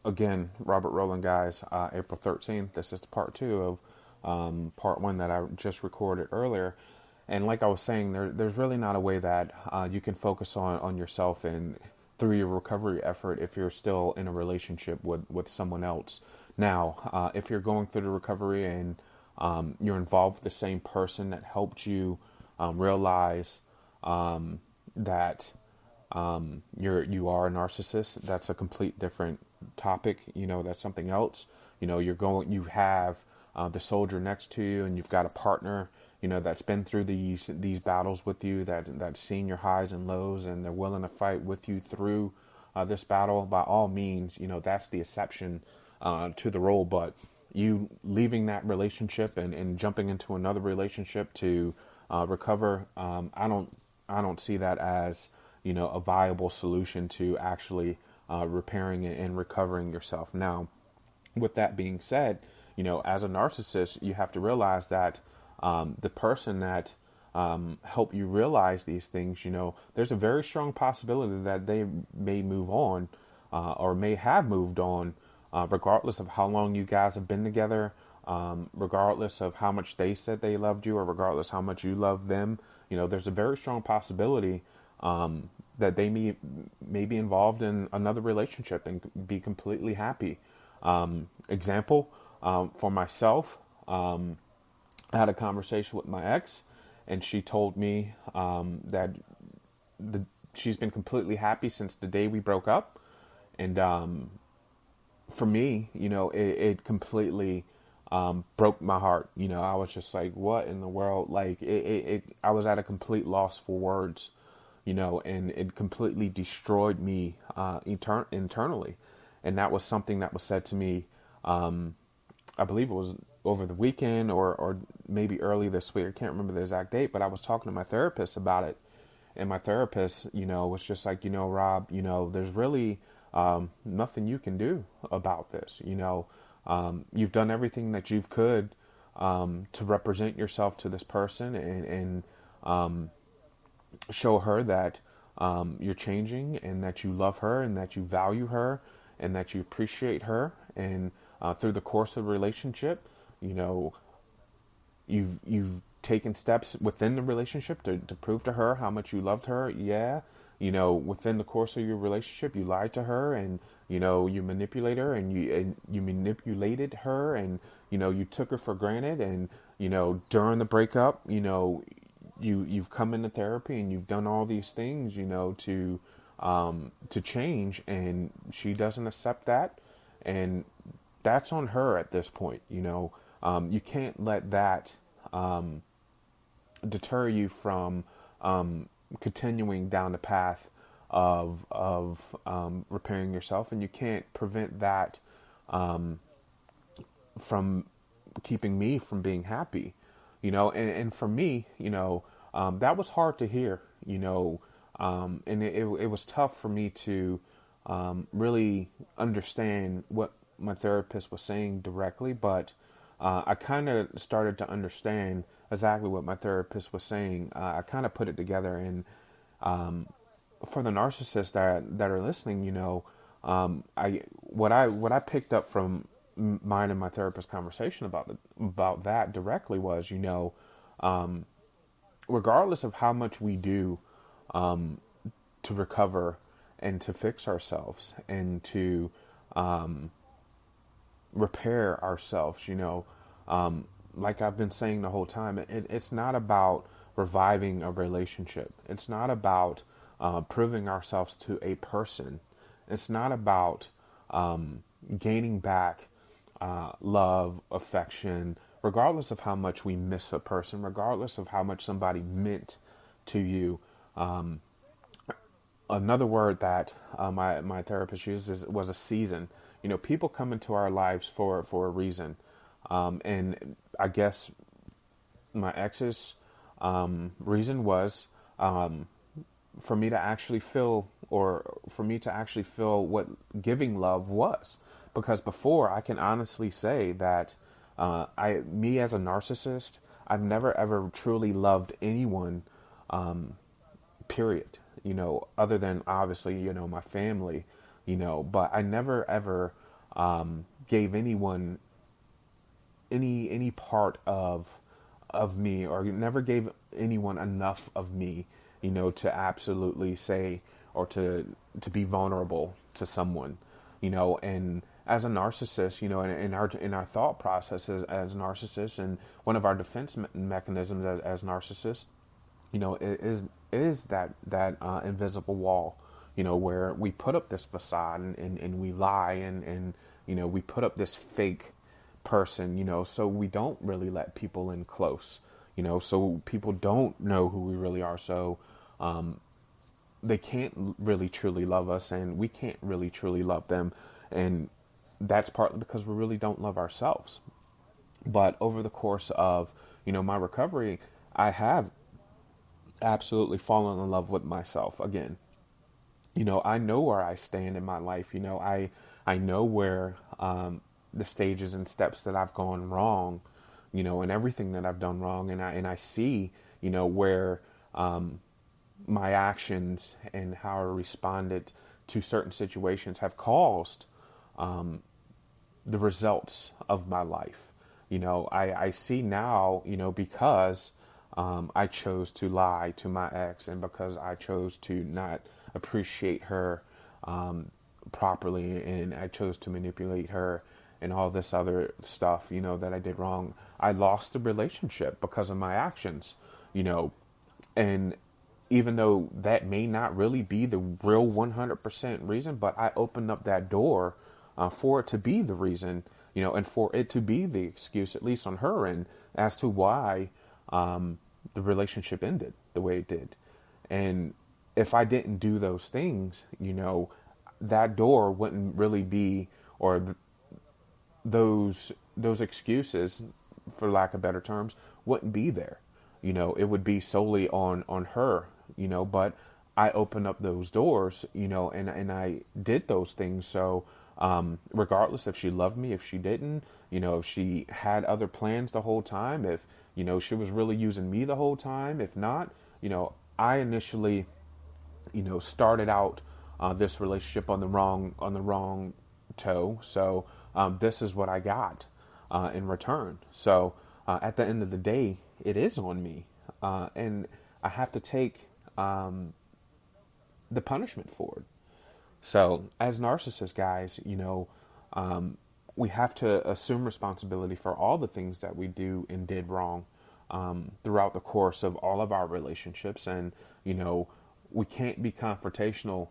again, Robert Rowland, guys, April 13th. This is the part two of part one that I just recorded earlier. And like I was saying, there's really not a way that you can focus on yourself and through your recovery effort if you're still in a relationship with someone else. Now, if you're going through the recovery and you're involved with the same person that helped you realize that you are a narcissist, that's a complete different topic. That's something else. You have the soldier next to you, and you've got a partner, that's been through these battles with you, that's seen your highs and lows, and they're willing to fight with you through this battle. By all means, that's the exception to the rule. But you leaving that relationship and jumping into another relationship to recover, I don't see that as a viable solution to actually repairing and recovering yourself. Now, with that being said, as a narcissist, you have to realize that the person that helped you realize these things, there's a very strong possibility that they may move on or may have moved on, regardless of how long you guys have been together, regardless of how much they said they loved you, or regardless how much you love them. There's a very strong possibility that they may be involved in another relationship and be completely happy. Example, for myself, I had a conversation with my ex, and she told me that she's been completely happy since the day we broke up. And for me, it completely broke my heart. I was just like, what in the world? Like, I was at a complete loss for words, and it completely destroyed me internally. And that was something that was said to me, I believe it was over the weekend or maybe early this week. I can't remember the exact date, but I was talking to my therapist about it. And my therapist, was just like, Rob, there's really nothing you can do about this. You've done everything that you could to represent yourself to this person and show her that you're changing and that you love her and that you value her and that you appreciate her. And through the course of the relationship, you've taken steps within the relationship to prove to her how much you loved her. Yeah. Within the course of your relationship, you lied to her and, you manipulate her and you manipulated her and, you took her for granted. And, during the breakup, you've come into therapy and you've done all these things, to change, and she doesn't accept that. And that's on her at this point. You can't let that, deter you from, continuing down the path of repairing yourself, and you can't prevent that from keeping me from being happy. And for me, that was hard to hear. And it was tough for me to really understand what my therapist was saying directly, but I kind of started to understand exactly what my therapist was saying. I kind of put it together, and for the narcissists that are listening, what I picked up from mine and my therapist's conversation about that directly was, regardless of how much we do to recover and to fix ourselves and to repair ourselves, like I've been saying the whole time, it's not about reviving a relationship. It's not about proving ourselves to a person. It's not about gaining back love, affection, regardless of how much we miss a person, regardless of how much somebody meant to you. Another word that my therapist used was a season. People come into our lives for a reason. And I guess my ex's reason was for me to actually feel what giving love was. Because before, I can honestly say that me as a narcissist, I've never ever truly loved anyone, period. Other than obviously, my family, but I never ever gave anyone any part of me, or never gave anyone enough of me, to absolutely say, or to be vulnerable to someone, and as a narcissist, in our thought processes as narcissists, and one of our defense mechanisms as narcissists, is that invisible wall, where we put up this facade, and we lie, and we put up this fake person, so we don't really let people in close, so people don't know who we really are. So they can't really truly love us, and we can't really truly love them. And that's partly because we really don't love ourselves. But over the course of, my recovery, I have absolutely fallen in love with myself again. I know where I stand in my life. I know where the stages and steps that I've gone wrong, and everything that I've done wrong, and I see, where my actions and how I responded to certain situations have caused the results of my life. I see now, because I chose to lie to my ex, and because I chose to not appreciate her properly, and I chose to manipulate her and all this other stuff, that I did wrong. I lost the relationship because of my actions, and even though that may not really be the real 100% reason, but I opened up that door for it to be the reason, and for it to be the excuse, at least on her end, as to why the relationship ended the way it did. And if I didn't do those things, that door wouldn't really be, or those excuses, for lack of better terms, wouldn't be there. It would be solely on her, but I opened up those doors, and I did those things. So regardless if she loved me, if she didn't, if she had other plans the whole time, if, she was really using me the whole time, if not, I initially, started out this relationship on the wrong toe. So this is what I got in return. So at the end of the day, it is on me, and I have to take the punishment for it. So as narcissists, guys, we have to assume responsibility for all the things that we do and did wrong throughout the course of all of our relationships. And, we can't be confrontational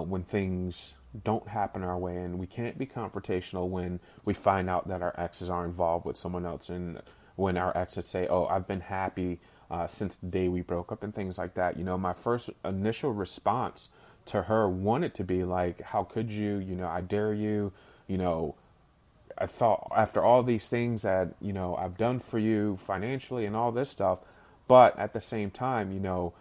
when things don't happen our way, and we can't be confrontational when we find out that our exes are involved with someone else, and when our exes say, "Oh, I've been happy since the day we broke up," and things like that. My first initial response to her wanted to be like, "How could you? I dare you. I thought after all these things that I've done for you financially and all this stuff," but at the same time,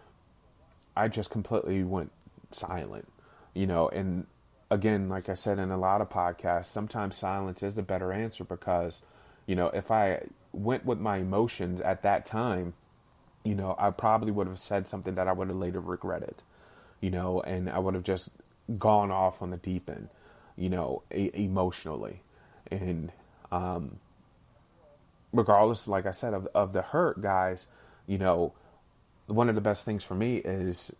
I just completely went silent. And again, like I said in a lot of podcasts, sometimes silence is the better answer, because if I went with my emotions at that time, I probably would have said something that I would have later regretted, and I would have just gone off on the deep end, emotionally. And regardless, like I said, of the hurt, guys, one of the best things for me is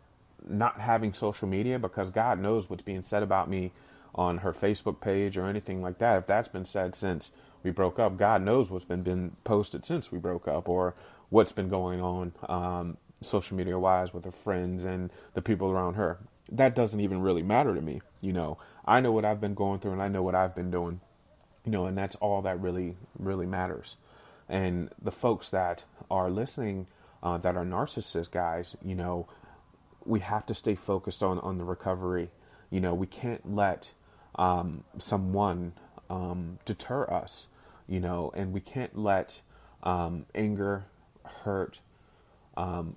not having social media, because God knows what's being said about me on her Facebook page or anything like that. If that's been said since we broke up, God knows what's been posted since we broke up, or what's been going on social media wise with her friends and the people around her. That doesn't even really matter to me. I know what I've been going through, and I know what I've been doing, and that's all that really, really matters. And the folks that are listening, that are narcissists, guys, we have to stay focused on the recovery. We can't let someone deter us, and we can't let anger, hurt,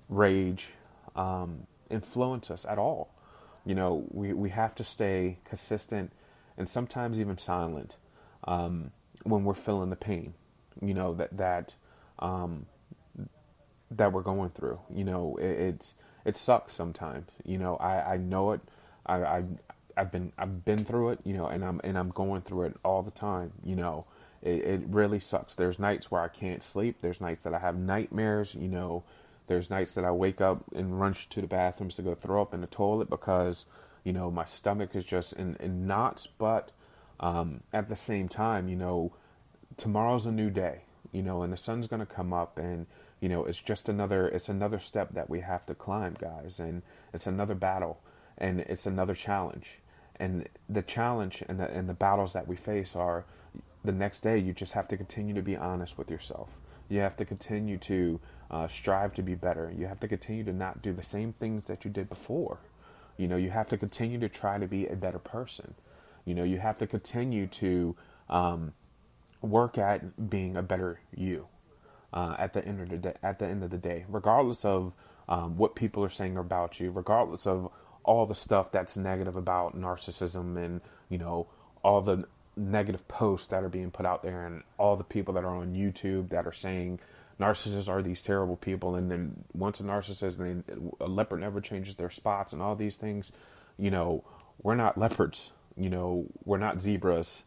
rage influence us at all. We have to stay consistent, and sometimes even silent when we're feeling the pain, that we're going through. It sucks sometimes. I know it. I've been through it, and I'm going through it all the time. It really sucks. There's nights where I can't sleep. There's nights that I have nightmares. There's nights that I wake up and rush to the bathrooms to go throw up in the toilet because my stomach is just in knots. But at the same time, tomorrow's a new day, and the sun's going to come up, and it's another step that we have to climb, guys, and it's another battle, and it's another challenge. And the challenge and the battles that we face are the next day. You just have to continue to be honest with yourself. You have to continue to strive to be better. You have to continue to not do the same things that you did before. You have to continue to try to be a better person. You have to continue to work at being a better you. At the end of the day, regardless of what people are saying about you, regardless of all the stuff that's negative about narcissism, and all the negative posts that are being put out there, and all the people that are on YouTube that are saying narcissists are these terrible people, and then once a narcissist, a leopard never changes their spots, and all these things. We're not leopards. We're not zebras.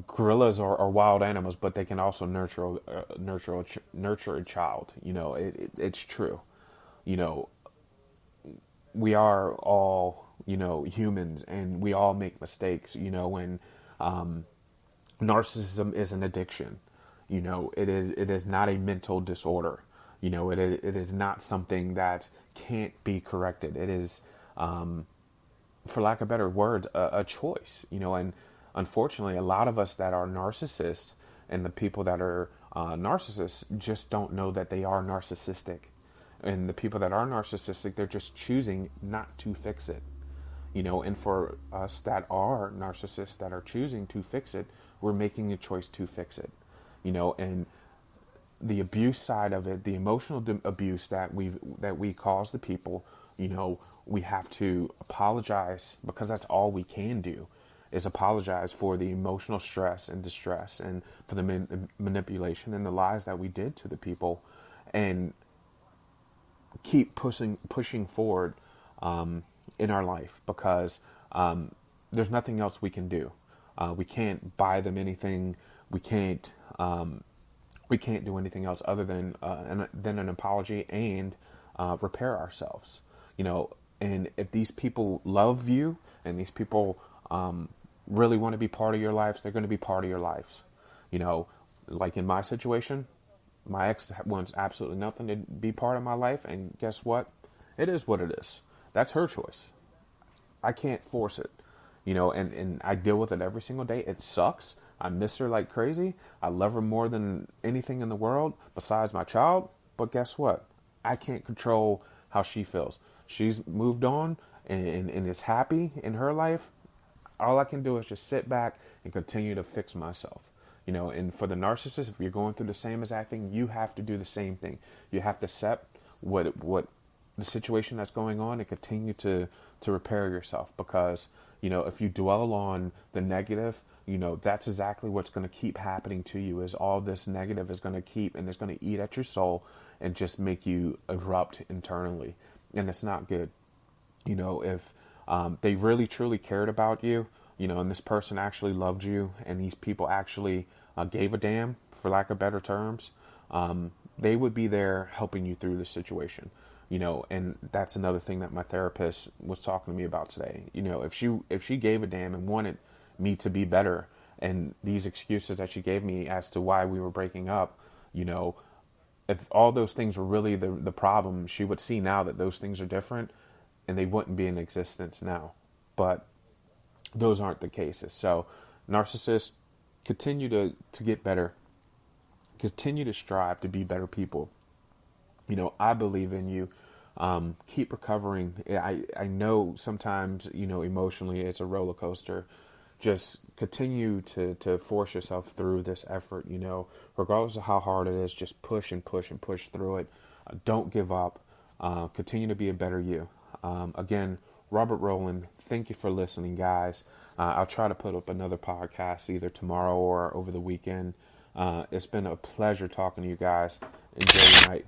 Gorillas are wild animals, but they can also nurture a child. It's true. We are all humans, and we all make mistakes. And narcissism is an addiction. It is not a mental disorder. It is not something that can't be corrected. It is, for lack of better words, a choice. And unfortunately, a lot of us that are narcissists, and the people that are narcissists, just don't know that they are narcissistic. And the people that are narcissistic, they're just choosing not to fix it. And for us that are narcissists, that are choosing to fix it, we're making a choice to fix it. And the abuse side of it, the emotional abuse that we cause the people, we have to apologize, because that's all we can do, is apologize for the emotional stress and distress, and for the manipulation and the lies that we did to the people, and keep pushing forward in our life, because there's nothing else we can do. We can't buy them anything. We can't do anything else other than an apology and repair ourselves. And if these people love you, and these people really want to be part of your lives, they're going to be part of your lives. Like in my situation, my ex wants absolutely nothing to be part of my life, and guess what? It is what it is. That's her choice. I can't force it. And I deal with it every single day. It sucks. I miss her like crazy. I love her more than anything in the world besides my child. But guess what? I can't control how she feels. She's moved on and is happy in her life. All I can do is just sit back and continue to fix myself. And for the narcissist, if you're going through the same exact thing, you have to do the same thing. You have to accept what the situation that's going on, and continue to repair yourself, because if you dwell on the negative, that's exactly what's going to keep happening to you. Is all this negative is going to keep, and it's going to eat at your soul and just make you erupt internally, and it's not good. If they really truly cared about you, and this person actually loved you, and these people actually gave a damn, for lack of better terms, they would be there helping you through the situation. And that's another thing that my therapist was talking to me about today. If she gave a damn and wanted me to be better, and these excuses that she gave me as to why we were breaking up, if all those things were really the problem, she would see now that those things are different, and they wouldn't be in existence now. But those aren't the cases. So narcissists, continue to get better. Continue to strive to be better people. I believe in you. Keep recovering. I know sometimes, emotionally it's a roller coaster. Just continue to force yourself through this effort, regardless of how hard it is. Just push and push and push through it. Don't give up. Continue to be a better you. Again, Robert Rowland, thank you for listening, guys. I'll try to put up another podcast either tomorrow or over the weekend. It's been a pleasure talking to you guys. Enjoy your night.